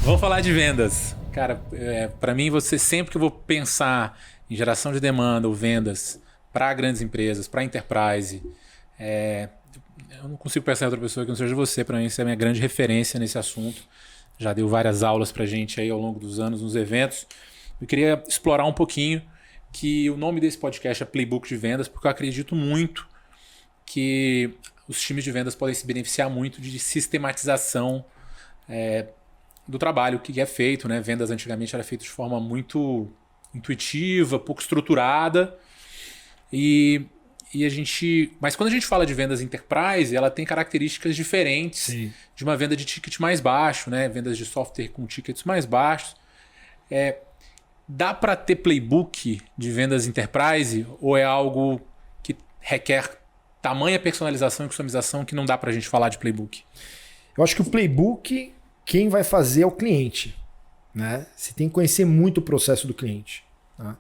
Vamos falar de vendas. Cara, para mim, você sempre que eu vou pensar em geração de demanda ou vendas para grandes empresas, para enterprise, eu não consigo pensar em outra pessoa que não seja você. Para mim, você é a minha grande referência nesse assunto. Já deu várias aulas para gente aí ao longo dos anos nos eventos. Eu queria explorar um pouquinho que o nome desse podcast é Playbook de Vendas, porque eu acredito muito que os times de vendas podem se beneficiar muito de sistematização do trabalho que é feito, né? Vendas antigamente era feito de forma muito intuitiva, pouco estruturada. Mas quando a gente fala de vendas enterprise, ela tem características diferentes. Sim. De uma venda de ticket mais baixo, né? Vendas de software com tickets mais baixos. Dá para ter playbook de vendas enterprise ou é algo que requer tamanha personalização e customização que não dá para a gente falar de playbook? Eu acho que o playbook, quem vai fazer é o cliente, né? Você tem que conhecer muito o processo do cliente, tá?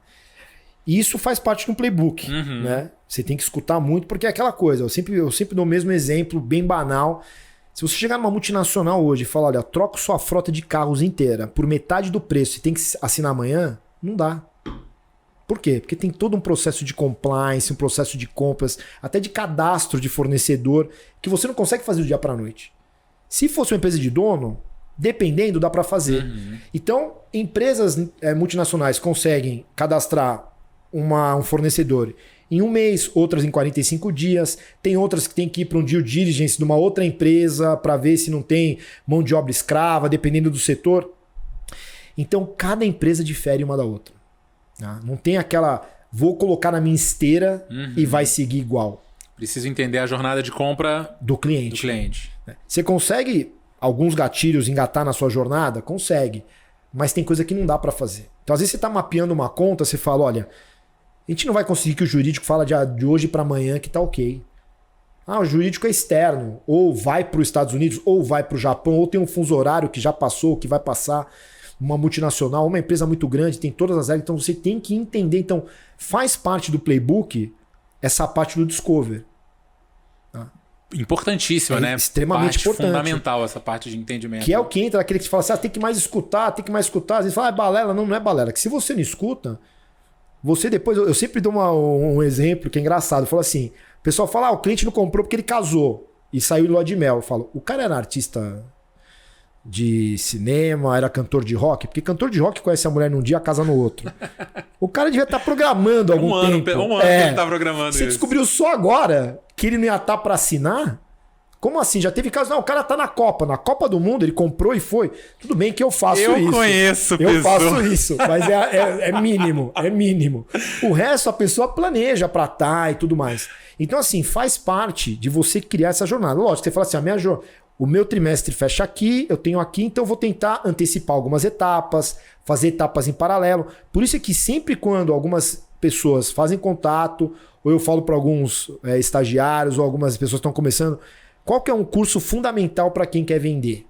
E isso faz parte de um playbook, né? Você tem que escutar muito, porque é aquela coisa, eu sempre dou o mesmo exemplo, bem banal. Se você chegar numa multinacional hoje e falar, olha, troca sua frota de carros inteira por metade do preço e tem que assinar amanhã, não dá. Por quê? Porque tem todo um processo de compliance, um processo de compras, até de cadastro de fornecedor, que você não consegue fazer do dia para a noite. Se fosse uma empresa de dono, dependendo, dá para fazer. Então, empresas multinacionais conseguem cadastrar um fornecedor em um mês, outras em 45 dias. Tem outras que tem que ir para um due diligence de uma outra empresa para ver se não tem mão de obra escrava, dependendo do setor. Então, cada empresa difere uma da outra. Tá? Não tem aquela, vou colocar na minha esteira e vai seguir igual. Preciso entender a jornada de compra do cliente. Você consegue alguns gatilhos engatar na sua jornada? Consegue. Mas tem coisa que não dá para fazer. Então, às vezes você está mapeando uma conta, você fala, olha, a gente não vai conseguir que o jurídico fala de hoje para amanhã que tá ok. O jurídico é externo. Ou vai para os Estados Unidos, ou vai para o Japão, ou tem um fuso horário que já passou, que vai passar. Uma multinacional, uma empresa muito grande, tem todas as regras. Então você tem que entender. Então faz parte do playbook essa parte do discover. Importantíssima, né? Extremamente importante. Fundamental essa parte de entendimento. Que é o que entra, aquele que fala assim, tem que mais escutar, tem que mais escutar. Às vezes fala, é balela. Não é balela. Que se você não escuta, você depois... Eu sempre dou um exemplo que é engraçado. Eu falo assim, o pessoal fala, o cliente não comprou porque ele casou e saiu de lua de mel. Eu falo, o cara era artista de cinema, era cantor de rock, porque cantor de rock conhece a mulher num dia, casa no outro. O cara devia estar programando há algum tempo. Um ano que ele está programando Você descobriu só agora que ele não ia estar para assinar? Como assim? Já teve caso? Não, o cara tá na Copa do Mundo, ele comprou e foi. Tudo bem que eu faço isso. Eu conheço pessoa. Eu faço isso, mas é mínimo, é mínimo. O resto a pessoa planeja para estar e tudo mais. Então assim, faz parte de você criar essa jornada. Lógico, você fala assim, o meu trimestre fecha aqui, eu tenho aqui, então eu vou tentar antecipar algumas etapas, fazer etapas em paralelo. Por isso é que sempre quando algumas pessoas fazem contato, ou eu falo para alguns estagiários, ou algumas pessoas estão começando, qual que é um curso fundamental para quem quer vender?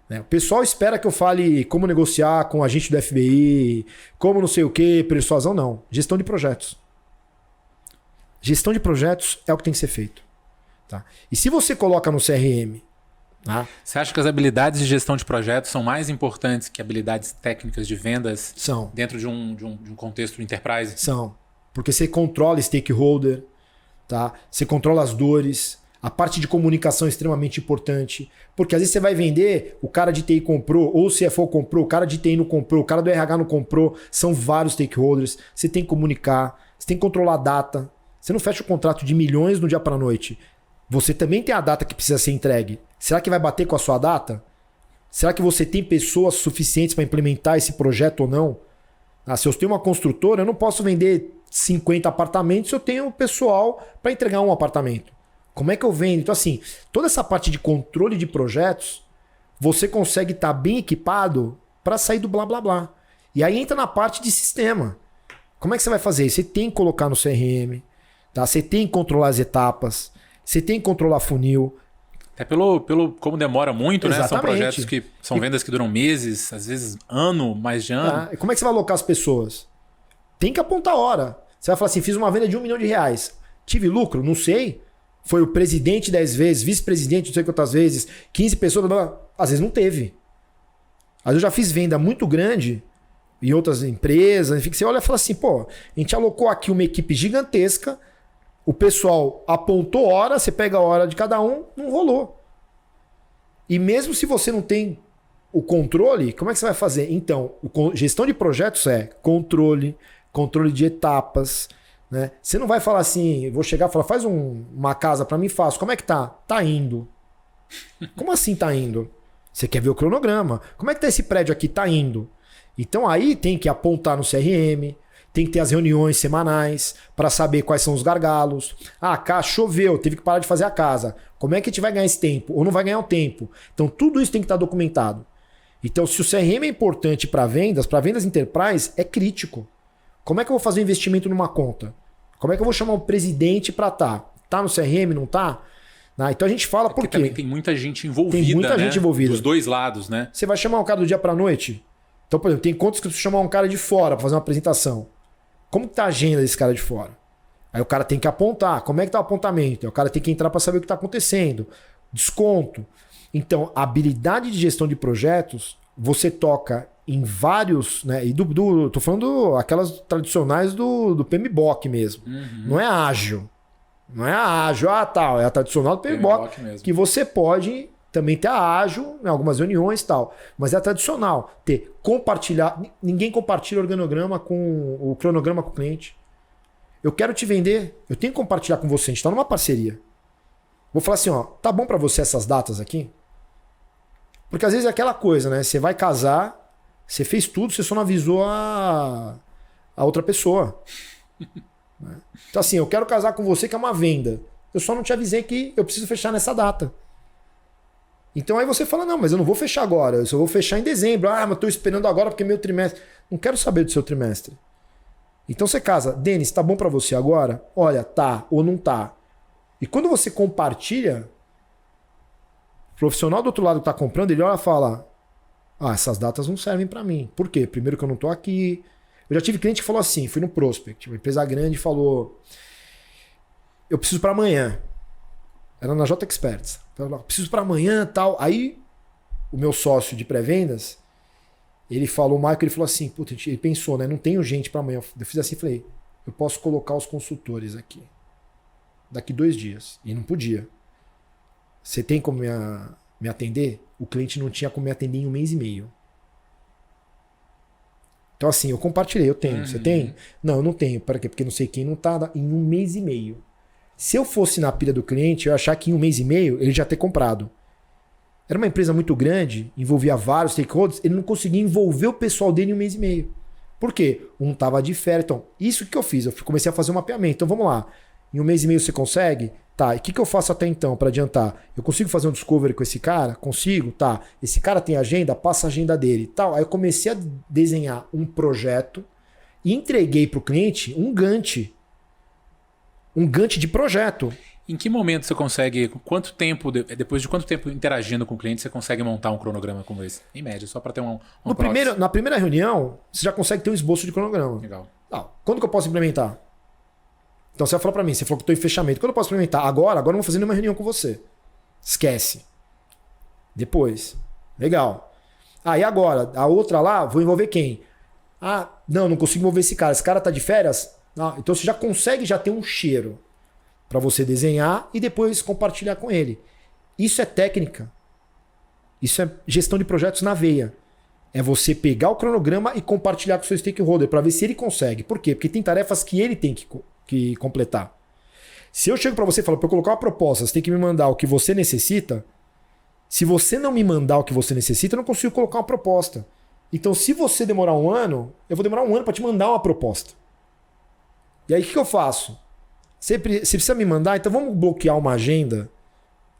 O pessoal espera que eu fale como negociar com o agente do FBI, como não sei o que, persuasão, não. Gestão de projetos. Gestão de projetos é o que tem que ser feito. Tá? E se você coloca no CRM... Você acha que as habilidades de gestão de projetos são mais importantes que habilidades técnicas de vendas? São. Dentro de um contexto enterprise? São. Porque você controla stakeholder, tá? Você controla as dores, a parte de comunicação é extremamente importante. Porque às vezes você vai vender, o cara de TI comprou, ou o CFO comprou, o cara de TI não comprou, o cara do RH não comprou, são vários stakeholders. Você tem que comunicar, você tem que controlar a data. Você não fecha o contrato de milhões no dia para a noite. Você também tem a data que precisa ser entregue. Será que vai bater com a sua data? Será que você tem pessoas suficientes para implementar esse projeto ou não? Se eu tenho uma construtora, eu não posso vender 50 apartamentos se eu tenho pessoal para entregar um apartamento. Como é que eu vendo? Então, assim, toda essa parte de controle de projetos, você consegue estar bem equipado para sair do blá blá blá. E aí entra na parte de sistema. Como é que você vai fazer? Você tem que colocar no CRM, tá? Você tem que controlar as etapas, você tem que controlar funil. Até pelo como demora muito, né? São projetos que são vendas que duram meses, às vezes mais de ano. E como é que você vai alocar as pessoas? Tem que apontar a hora. Você vai falar assim, fiz uma venda de R$1 milhão. Tive lucro? Não sei. Foi o presidente 10 vezes, vice-presidente não sei quantas vezes, 15 pessoas, às vezes não teve. Às vezes eu já fiz venda muito grande em outras empresas, enfim, que você olha e fala assim, pô, a gente alocou aqui uma equipe gigantesca, o pessoal apontou hora, você pega a hora de cada um, não rolou. E mesmo se você não tem o controle, como é que você vai fazer? Então, gestão de projetos é controle de etapas, né? Você não vai falar assim, vou chegar e falar, faz uma casa para mim, faço. Como é que tá? Tá indo. Como assim tá indo? Você quer ver o cronograma. Como é que tá esse prédio aqui? Tá indo. Então aí tem que apontar no CRM, tem que ter as reuniões semanais para saber quais são os gargalos. Ah, cá choveu, teve que parar de fazer a casa. Como é que a gente vai ganhar esse tempo? Ou não vai ganhar o tempo? Então tudo isso tem que estar documentado. Então se o CRM é importante para vendas enterprise é crítico. Como é que eu vou fazer um investimento numa conta? Como é que eu vou chamar um presidente para estar? Tá no CRM, não tá? Então a gente fala por quê? Também tem muita gente envolvida, tem muita gente envolvida. Dos dois lados, né? Você vai chamar um cara do dia para noite? Então, por exemplo, tem contas que você chamar um cara de fora para fazer uma apresentação. Como que tá a agenda desse cara de fora? Aí o cara tem que apontar. Como é que tá o apontamento? Aí o cara tem que entrar para saber o que está acontecendo. Desconto. Então, a habilidade de gestão de projetos, você toca em vários, né? E tô falando aquelas tradicionais do PMBOK mesmo. Uhum. Não é ágil. Não é a ágil, tal. É a tradicional do PMBOK mesmo. Que você pode também ter a ágil em algumas reuniões e tal. Mas é a tradicional. Compartilhar. Ninguém compartilha o cronograma com o cliente. Eu quero te vender. Eu tenho que compartilhar com você. A gente está numa parceria. Vou falar assim, ó. Tá bom para você essas datas aqui? Porque às vezes é aquela coisa, né? Você vai casar, você fez tudo, você só não avisou a outra pessoa. Então assim, eu quero casar com você que é uma venda. Eu só não te avisei que eu preciso fechar nessa data. Então aí você fala, não, mas eu não vou fechar agora. Eu só vou fechar em dezembro. Ah, mas eu tô esperando agora porque é meu trimestre. Não quero saber do seu trimestre. Então você casa. Denis, tá bom para você agora? Olha, tá ou não tá. E quando você compartilha, o profissional do outro lado que tá comprando, ele olha e fala, essas datas não servem para mim. Por quê? Primeiro que eu não tô aqui. Eu já tive cliente que falou assim, fui no Prospect, uma empresa grande, falou, eu preciso para amanhã. Era na J Experts. Falou, preciso para amanhã, tal. Aí o meu sócio de pré-vendas, ele falou, o Michael, ele falou assim, puta, ele pensou, né? Não tenho gente para amanhã. Eu fiz assim, falei, eu posso colocar os consultores aqui. Daqui 2 dias. E não podia. Você tem como me atender? O cliente não tinha como me atender em 1 mês e meio. Então assim, eu compartilhei, eu tenho. Você tem? Não, eu não tenho. Para quê? Porque não sei quem não tá em 1 mês e meio. Se eu fosse na pilha do cliente, eu ia achar que em 1 mês e meio ele já ter comprado. Era uma empresa muito grande, envolvia vários stakeholders, ele não conseguia envolver o pessoal dele em 1 mês e meio. Por quê? Um tava de férias. Então, isso que eu fiz, eu comecei a fazer um mapeamento. Então vamos lá. Em 1 mês e meio você consegue? Tá, e o que eu faço até então para adiantar? Eu consigo fazer um discovery com esse cara? Consigo? Tá. Esse cara tem agenda? Passa a agenda dele. Tal. Aí eu comecei a desenhar um projeto e entreguei para o cliente um Gantt. Um Gantt de projeto. Em que momento você consegue, depois de quanto tempo interagindo com o cliente, você consegue montar um cronograma como esse? Em média, só para ter na primeira reunião, você já consegue ter um esboço de cronograma. Legal. Quando que eu posso implementar? Então você vai falar para mim, você falou que eu estou em fechamento. Quando eu posso implementar? Agora eu não vou fazer nenhuma reunião com você. Esquece. Depois. Legal. E agora? A outra lá, vou envolver quem? Não consigo envolver esse cara. Esse cara tá de férias? Então você já consegue ter um cheiro para você desenhar e depois compartilhar com ele. Isso é técnica. Isso é gestão de projetos na veia. É você pegar o cronograma e compartilhar com o seu stakeholder para ver se ele consegue. Por quê? Porque tem tarefas que ele tem que completar. Se eu chego para você e falo, para eu colocar uma proposta, você tem que me mandar o que você necessita. Se você não me mandar o que você necessita, eu não consigo colocar uma proposta. Então, se você demorar 1 ano, eu vou demorar 1 ano para te mandar uma proposta. E aí, o que eu faço? Você precisa me mandar, então vamos bloquear uma agenda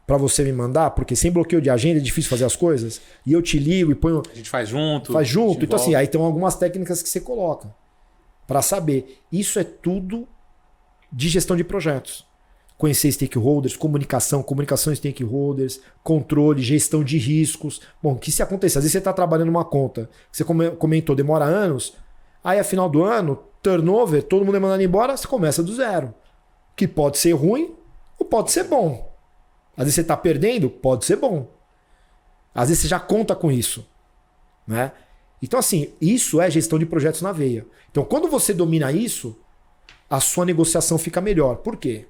para você me mandar, porque sem bloqueio de agenda é difícil fazer as coisas. E eu te ligo e ponho... A gente faz junto. Faz junto. Então, assim, aí tem algumas técnicas que você coloca para saber. Isso é tudo de gestão de projetos. Conhecer stakeholders, comunicação stakeholders, controle, gestão de riscos. Bom, que se acontecer? Às vezes você está trabalhando uma conta, que você comentou, demora anos, aí a final do ano, turnover, todo mundo é mandado embora, você começa do zero. Que pode ser ruim ou pode ser bom. Às vezes você está perdendo, pode ser bom. Às vezes você já conta com isso. né? Então, assim, isso é gestão de projetos na veia. Então, quando você domina isso, a sua negociação fica melhor. Por quê?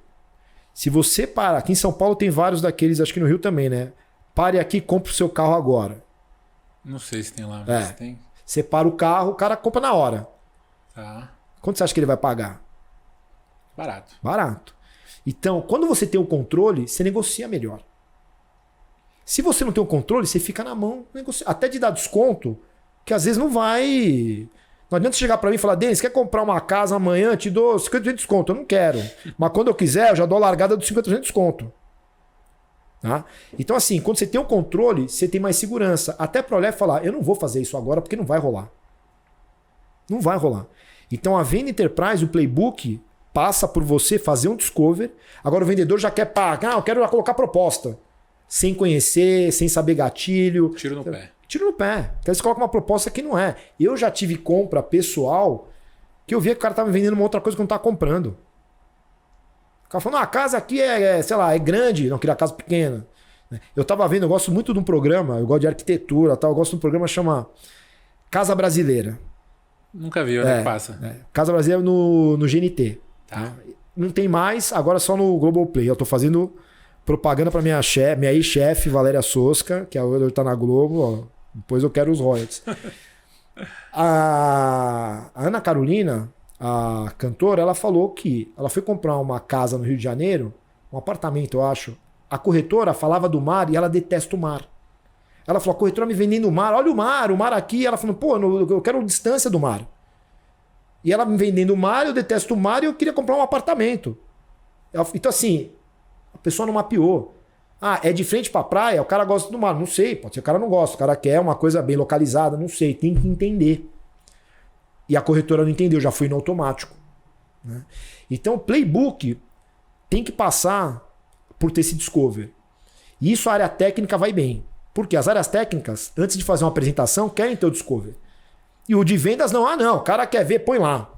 Se você para... Aqui em São Paulo tem vários daqueles, acho que no Rio também, né? Pare aqui e compre o seu carro agora. Não sei se tem lá, mas tem. Você para o carro, o cara compra na hora. Tá. Quanto você acha que ele vai pagar? Barato. Barato. Então, quando você tem o controle, você negocia melhor. Se você não tem o controle, você fica na mão. Até de dar desconto, que às vezes não vai... Não adianta você chegar para mim e falar, Denis, quer comprar uma casa amanhã? Te dou 50% de desconto. Eu não quero. Mas quando eu quiser, eu já dou a largada dos 50% de desconto. Tá? Então, assim, quando você tem o controle, você tem mais segurança. Até para olhar e falar, eu não vou fazer isso agora porque não vai rolar. Não vai rolar. Então, a venda enterprise, o playbook, passa por você fazer um discover. Agora o vendedor já quer pagar, eu quero colocar proposta. Sem conhecer, sem saber gatilho. Tiro no pé. Tiro no pé. Então você coloca uma proposta que não é. Eu já tive compra pessoal que eu via que o cara estava vendendo uma outra coisa que eu não estava comprando. O cara falou, a casa aqui sei lá, é grande. Não, queria casa pequena. Eu estava vendo, eu gosto muito de um programa, eu gosto de arquitetura, tal, eu gosto de um programa que chama Casa Brasileira. Nunca vi, onde é que passa? Casa Brasileira no GNT. Tá. Não tem mais, agora só no Globoplay. Eu estou fazendo propaganda para minha ex-chefe, Valéria Sosca, que agora está na Globo, ó. Depois eu quero os royalties. A Ana Carolina, a cantora, ela falou que ela foi comprar uma casa no Rio de Janeiro, um apartamento, eu acho. A corretora falava do mar e ela detesta o mar. Ela falou, a corretora me vendendo o mar, olha o mar aqui. Ela falou, pô, eu quero distância do mar. E ela me vendendo o mar, eu detesto o mar e eu queria comprar um apartamento. Então assim, a pessoa não mapeou. É de frente pra praia, o cara gosta do mar. Não sei, pode ser que o cara não gosta. O cara quer uma coisa bem localizada, não sei. Tem que entender. E a corretora não entendeu, já foi no automático. Né? Então o playbook tem que passar por ter esse discover. E isso a área técnica vai bem. Porque as áreas técnicas, antes de fazer uma apresentação, querem ter o discover. E o de vendas não. Não, o cara quer ver, põe lá.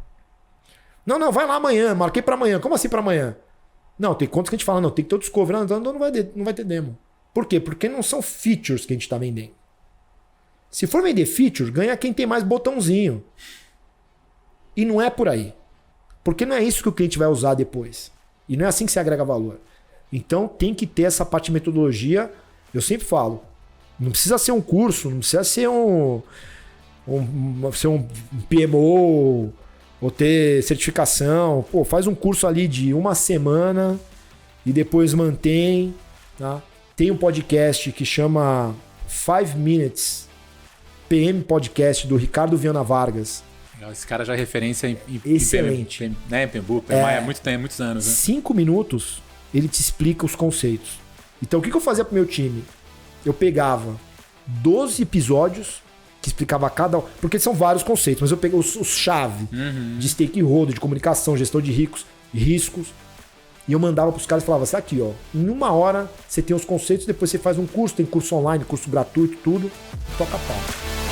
Não, vai lá amanhã, marquei pra amanhã. Como assim pra amanhã? Não, tem contas que a gente fala, não, tem que ter o discovery, não vai ter demo. Por quê? Porque não são features que a gente está vendendo. Se for vender features, ganha quem tem mais botãozinho. E não é por aí. Porque não é isso que o cliente vai usar depois. E não é assim que se agrega valor. Então tem que ter essa parte de metodologia. Eu sempre falo, não precisa ser um curso, não precisa ser um PMO... ou ter certificação. Pô, faz um curso ali de uma semana e depois mantém. Tá? Tem um podcast que chama 5 Minutes PM Podcast, do Ricardo Viana Vargas. Esse cara já é referência em excelente. PMBOK, há muitos anos. Né? 5 minutos ele te explica os conceitos. Então o que eu fazia pro meu time? Eu pegava 12 episódios que explicava cada... Porque são vários conceitos, mas eu peguei os chave de stakeholder, de comunicação, gestão de riscos, e eu mandava pros caras e falava, assim, aqui, ó, em 1 hora você tem os conceitos, depois você faz um curso, tem curso online, curso gratuito, tudo, toca a pau.